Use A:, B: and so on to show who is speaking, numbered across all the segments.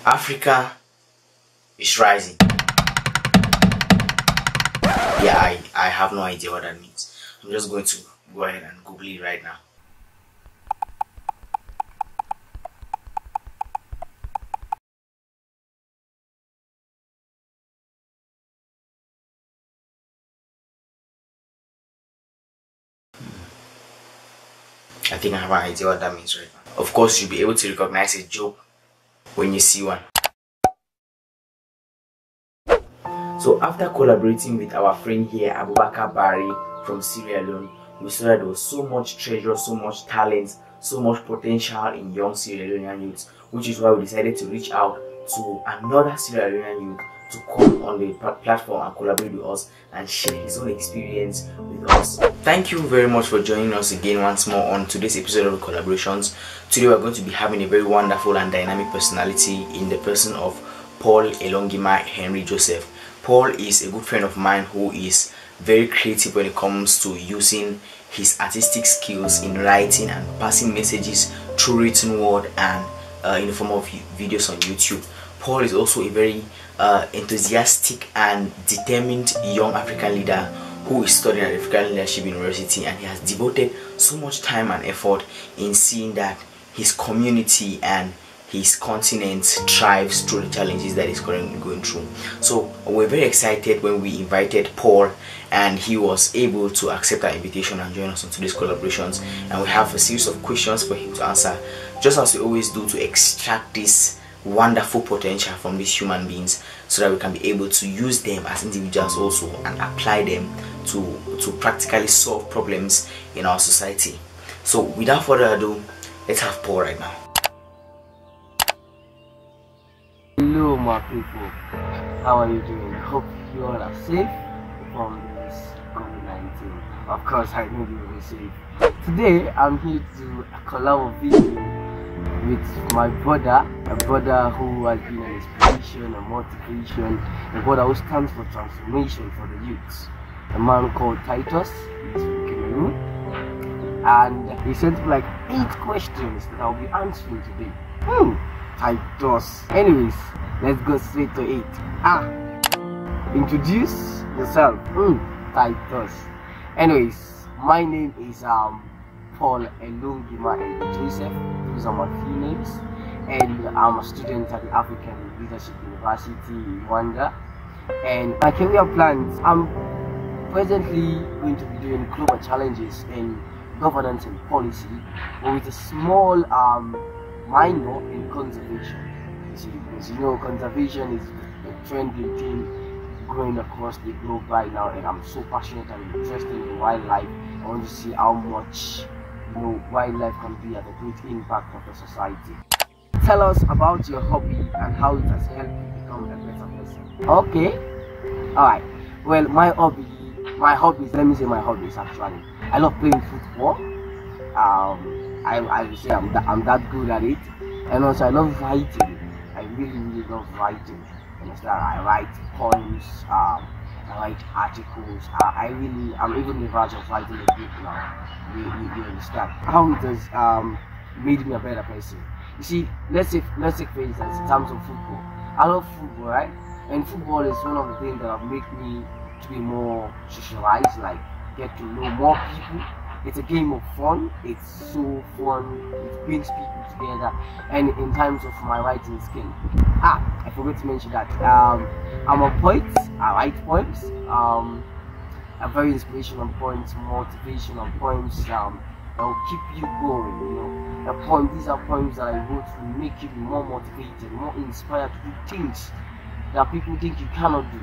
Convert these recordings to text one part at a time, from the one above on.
A: Africa is rising. Yeah, I have no idea what that means. I'm just going to go ahead and Google it right now. I think I have an idea what that means right now. Of course, you'll be able to recognize a joke when you see one. So after collaborating with our friend here, Abubakar Barry from Sierra Leone, we saw that there was so much treasure, so much talent, so much potential in young Sierra Leonean youths, which is why we decided to reach out to another Sierra Leonean youth to come on the platform and collaborate with us and share his own experience with us. Thank you very much for joining us again once more on today's episode of Collaborations. Today we're going to be having a very wonderful and dynamic personality in the person of Paul Elongima Henry Joseph. Paul is a good friend of mine who is very creative when it comes to using his artistic skills in writing and passing messages through written word and in the form of videos on YouTube. Paul is also a very enthusiastic and determined young African leader who is studying at African Leadership University, and he has devoted so much time and effort in seeing that his community and his continent thrives through the challenges that he's currently going through. So we're very excited when we invited Paul and he was able to accept our invitation and join us on today's collaborations, and we have a series of questions for him to answer, just as we always do, to extract this wonderful potential from these human beings so that we can be able to use them as individuals also and apply them to practically solve problems in our society. So without further ado, let's have Paul right now.
B: Hello my people, how are you doing? I hope you all are safe from this COVID-19. Of course, I know you will be safe. Today I'm here to collab a video with my brother, a brother who has been an inspiration and motivation, a brother who stands for transformation for the youths. A man called Titus, he's from Cameoon, and he sent me like 8 questions that I'll be answering today. Titus. Anyways, let's go straight to it. Introduce yourself. Titus. Anyways, my name is Paul Elongima Joseph. Those are my few names, and I'm a student at the African Leadership University in Rwanda. And my career plans, I'm presently going to be doing global challenges in governance and policy, but with a small minor in conservation. You see, because you know conservation is a trendy thing growing across the globe right now, and I'm so passionate and interested in wildlife. I want to see how much wildlife can be at a great impact of the society. Tell us about your hobby and how it has helped you become a better person. Okay, alright. Well, my hobbies, let me say my hobbies actually. I love playing football. I would say I'm that good at it, and also I love writing. I really love writing. Understand? I write poems, I write articles. I'm even the verge of writing a book now. You understand how it has made me a better person. You see, let's say for instance in terms of football. I love football, right? And football is one of the things that have made me to be more socialized, like get to know more people. It's a game of fun. It's so fun. It brings people together. And in terms of my writing skill, I forgot to mention that I'm a poet. I write poems. A very inspirational poems, motivational poems that will keep you going. These are poems that I wrote to make you be more motivated, more inspired to do things that people think you cannot do.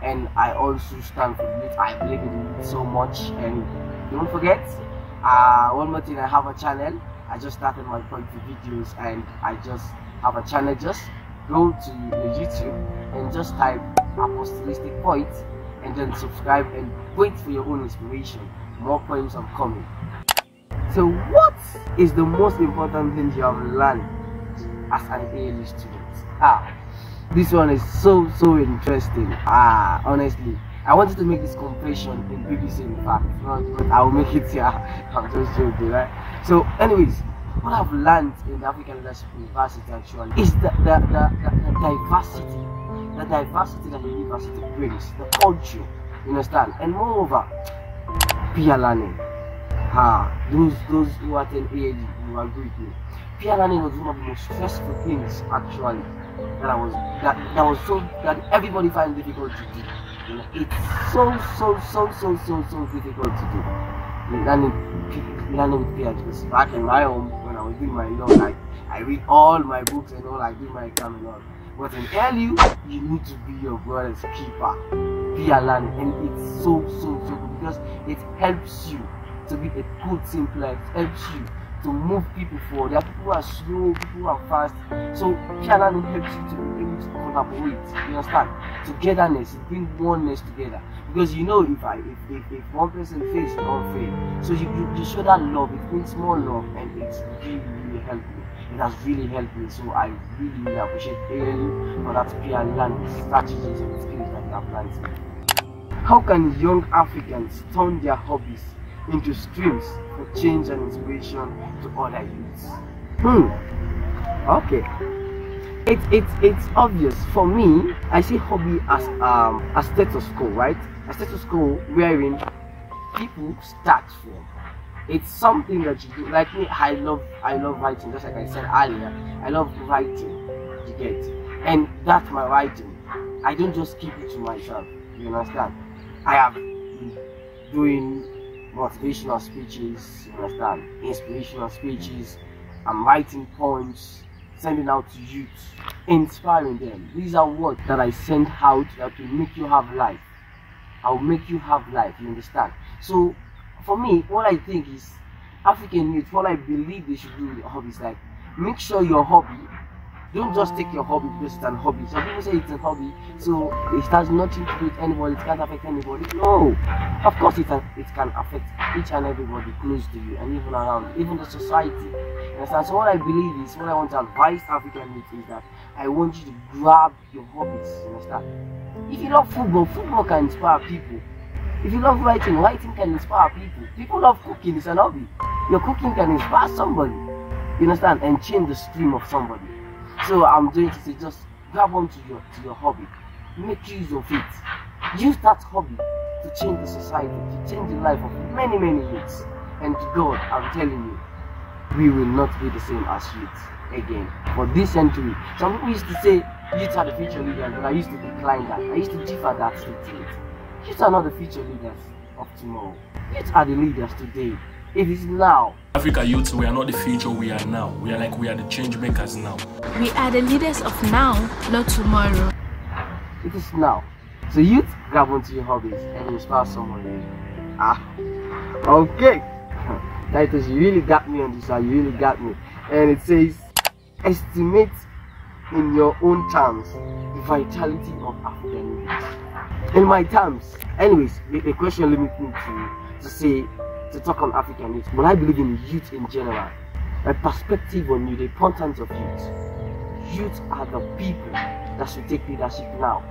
B: And I also stand for it. I believe in it so much. And don't forget, one more thing, I have a channel. I just started my poetry videos, and I just have a channel. Just go to the YouTube and just type Apostolistic Poet and then subscribe and wait for your own inspiration. More poems are coming. So what is the most important thing you have learned as an ALE student? This one is so interesting. Honestly, I wanted to make this confession in BBC, in fact, but I will make it here. I'm just joking, right? So anyways, what I've learned in the African Leadership University actually is the diversity that the university brings, the culture, you understand? And moreover, peer learning. Those who attend AAD will agree with me. Peer learning was one of the most stressful things actually that everybody finds difficult to do. You know, it's so difficult to do. Learning with peers. Because back in my home when I was doing my law, like I read all my books and all, I do my Cameoon. But in LU, you need to be your brother's keeper. Peer learning, and it's so good because it helps you to be a good team player. It helps you to move people forward. There are people who are slow, people who are fast. So peer learning helps you to be able to collaborate. You understand? Togetherness, it brings oneness together. Because you know, if one person fails, you don't fail. So you show that love. It brings more love, and it's really helped me. It has really helped me. So I really appreciate ALU for that peer learning strategies and skills that you have learned. How can young Africans turn their hobbies into streams for change and inspiration to other youths? Okay. It's obvious. For me, I see hobby as a status quo, right? A status quo wherein people start from. It's something that you do. Like me, I love writing, just like I said earlier. I love writing, you get. And that's my writing. I don't just keep it to myself, you understand? I have been doing motivational speeches, you understand? Inspirational speeches. I'm writing poems, sending out to youth, inspiring them. These are words that I send out that will make you have life. I'll make you have life, you understand? So for me, what I think is African youth, what I believe they should do with hobbies, like make sure your hobby, don't just take your hobby because it's an hobby. Some people say it's a hobby, so it has nothing to do with anybody, it can't affect anybody. No, of course it can affect each and everybody close to you and even around, even the society. Understand? So what I believe is, what I want to advise African youth is that I want you to grab your hobbies. Understand? If you love football, football can inspire people. If you love writing, writing can inspire people. People love cooking, it's an hobby. Your cooking can inspire somebody, you understand, and change the stream of somebody. So I'm going to say, just grab onto your hobby, make use of it. Use that hobby to change the society, to change the life of many youths. And to God, I'm telling you, we will not be the same as youths again. For this century, some people used to say youths are the future leaders, but I used to decline that. I used to differ that statement. Youths are not the future leaders of tomorrow. Youths are the leaders today. It is now.
C: Africa youths, we are not the future, we are now. We are the change makers now.
D: We are the leaders of now, not tomorrow.
B: It is now. So youth, grab onto your hobbies and inspire someone. Okay. Titus, you really got me on this one. You really got me. And it says, estimate in your own terms the vitality of African youth. In my terms, anyways, the question limits me to talk on African youth, but I believe in youth in general. My perspective on you, the importance of youth. Youth are the people that should take leadership now.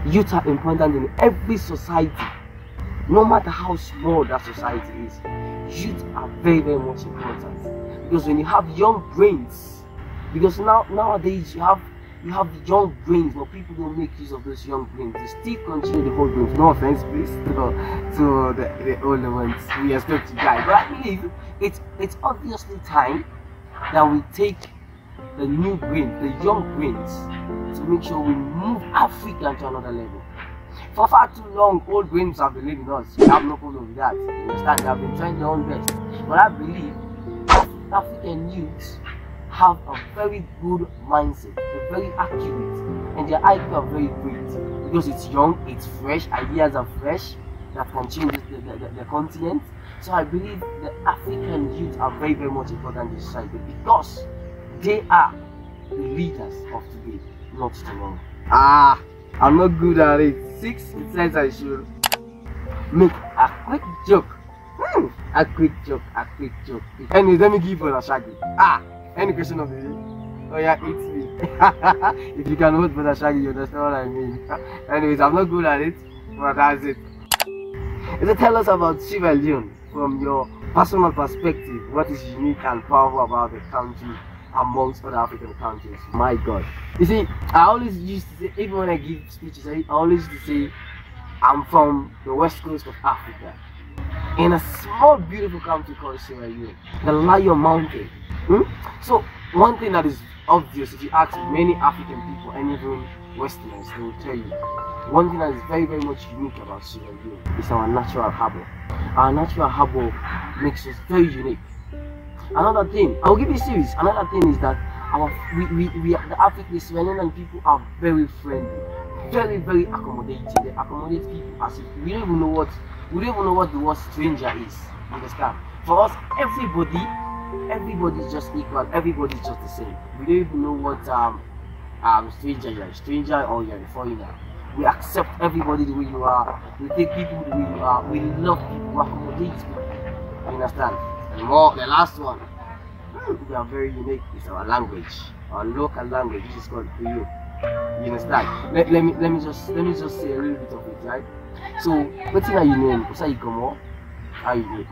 B: Youth are important in every society, no matter how small that society is. Youth are very much important, because when you have young brains, because nowadays you have young brains, but people don't make use of those young brains. They still continue the whole brains. No offense, please, to the older ones. We expect to die, but I believe it's obviously time that we take the new brains, the young brains, to make sure we move Africa to another level. For far too long, old brains have been leading us. We have no problem with that. You understand? They have been trying their own best. But I believe African youths have a very good mindset. They're very accurate, and their IQ are very great because it's young, it's fresh, ideas are fresh that can change the continent. So I believe the African youth are very much important in society because they are the leaders of today, not tomorrow. I'm not good at it. 6, it says I should make a quick joke. A quick joke. Anyways, let me give you a shaggy. Any question of the day? Oh yeah, it's me. If you can vote for the shaggy, you understand what I mean. Anyways, I'm not good at it, but that's it. Tell us about Sierra Leone from your personal perspective, what is unique and powerful about the country amongst other African countries? My God. You see, I always used to say, even when I give speeches, I always used to say, I'm from the west coast of Africa, in a small, beautiful country called Sierra Leone, the Lion Mountain. So, one thing that is obvious, if you ask many African people and even Westerners, they will tell you, one thing that is very, very much unique about Sierra Leone is our natural harbor. Our natural harbor makes us very unique. Another thing, I'll give you serious. Another thing is that the Sierra Leonean people are very friendly, very, very accommodating. They accommodate people as if we don't even know what the word stranger is. Understand? For us, everybody is just equal. Everybody is just the same. We don't even know what stranger, you're a stranger or you're a foreigner. We accept everybody the way you are. We take people the way you are. We love people. We accommodate people. You understand? And more, the last one, we are very unique. It's our language, our local language, which is called Creole. You understand? Let me just say a little bit of it, right? So, what's your name? What's your name? How you doing?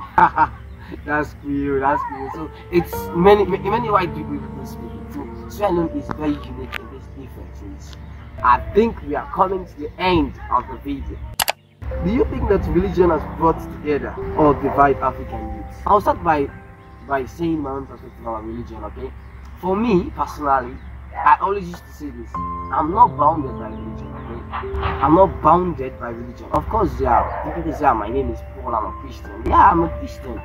B: That's Creole. That's Creole. So it's many white people speak it. So Sierra Leone is very unique in these different ways. I think we are coming to the end of the video. Do you think that religion has brought together or divide African youth? I'll start by saying my own perspective about religion, okay? For me, personally, I always used to say this. I'm not bounded by religion, okay? I'm not bounded by religion. Of course, people say, my name is Paul, I'm a Christian. Yeah, I'm a Christian.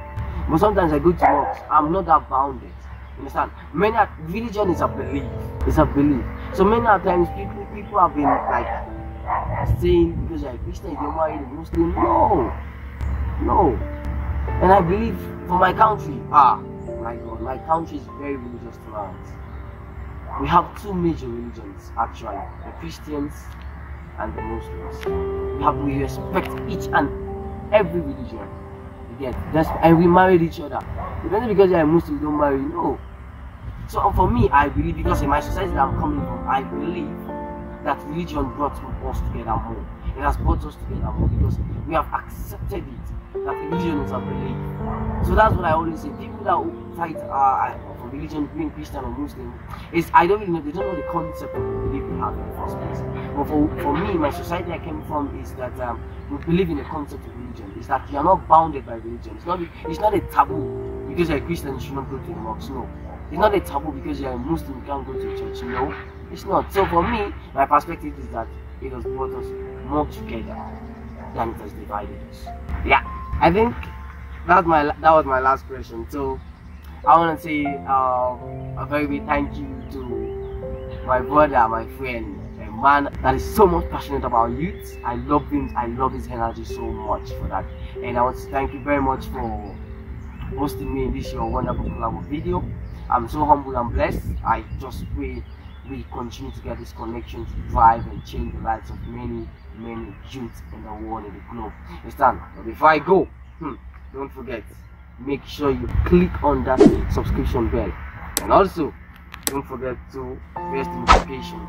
B: But sometimes I go to mosque. I'm not that bounded. You understand? Religion is a belief. It's a belief. So many times people have been like saying, because you're a Christian, you're married a Muslim. No. And I believe for my country, my God, my country is very religious tolerant. We have two major religions actually, the Christians and the Muslims. We respect each and every religion. And we married each other. It doesn't because you're a Muslim, you don't marry, no. So for me, I believe, because in my society that I'm coming from, I believe that religion brought us together more. It has brought us together more because we have accepted it, that religion is a belief. So that's what I always say. People that fight for religion, being Christian or Muslim, I don't really know, they don't know the concept of the belief we have in the first place. But for me, my society I came from is that we believe in the concept of religion. It's that you are not bounded by religion. It's not a taboo because you're a Christian you should not go to the mosque. No. It's not a taboo because you're a Muslim you can't go to church. No, it's not. So for me, my perspective is that it has brought us more together than it has divided us. Yeah, I think that was my last question. So I want to say a very big thank you to my brother, my friend, a man that is so much passionate about youth. I love him. I love his energy so much for that. And I want to thank you very much for hosting me in this your wonderful collab video. I'm so humble and blessed. I just pray we continue to get this connection to drive and change the lives of many youths in the world, in the globe. Understand? But before I go, don't forget, make sure you click on that subscription bell, and also don't forget to press the notification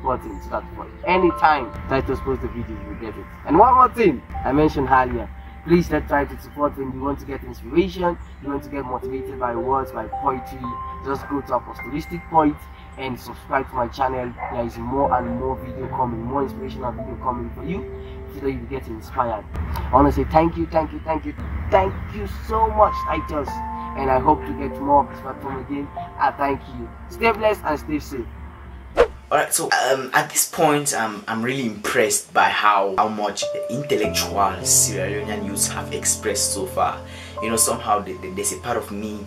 B: button so that for any time Titus posts the video you will get it. And one more thing I mentioned earlier, please let's try to support when you want to get inspiration, you want to get motivated by words, by poetry. Just go to Apostolistic Point and subscribe to my channel. There is more and more video coming, more inspirational video coming for you so that you get inspired. I want to say thank you so much, Titus, and I hope to get more of this platform again. I thank you. Stay blessed and stay safe.
A: Alright, so at this point I'm really impressed by how much the intellectual Sierra Leonean youths have expressed so far. You know, somehow there's a part of me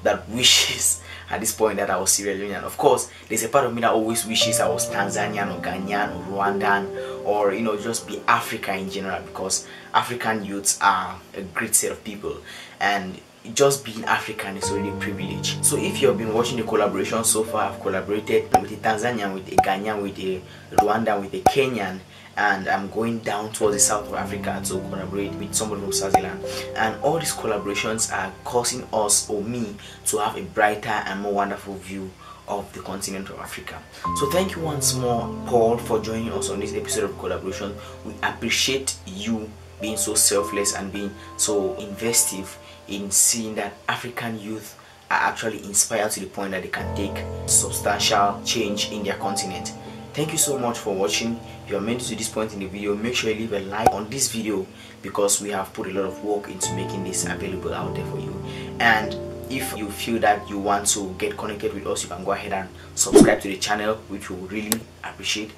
A: that wishes at this point that I was Sierra Leonean. Of course, there's a part of me that always wishes I was Tanzanian or Ghanaian or Rwandan, or you know, just be Africa in general, because African youths are a great set of people, and just being African is already a privilege. So if you've been watching the collaboration so far, I've collaborated with a Tanzanian, with a Ghanaian, with a Rwandan, with a Kenyan, and I'm going down towards the south of Africa to collaborate with somebody from Swaziland. And all these collaborations are causing us, or me, to have a brighter and more wonderful view of the continent of Africa. So thank you once more, Paul, for joining us on this episode of collaboration. We appreciate you being so selfless and being so investive in seeing that African youth are actually inspired to the point that they can take substantial change in their continent. Thank you so much for watching. If you are made to this point in the video, make sure you leave a like on this video because we have put a lot of work into making this available out there for you. And if you feel that you want to get connected with us, you can go ahead and subscribe to the channel, which we will really appreciate.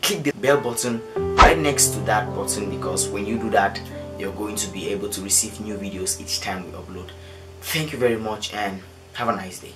A: Click the bell button right next to that button because when you do that, you're going to be able to receive new videos each time we upload. Thank you very much and have a nice day.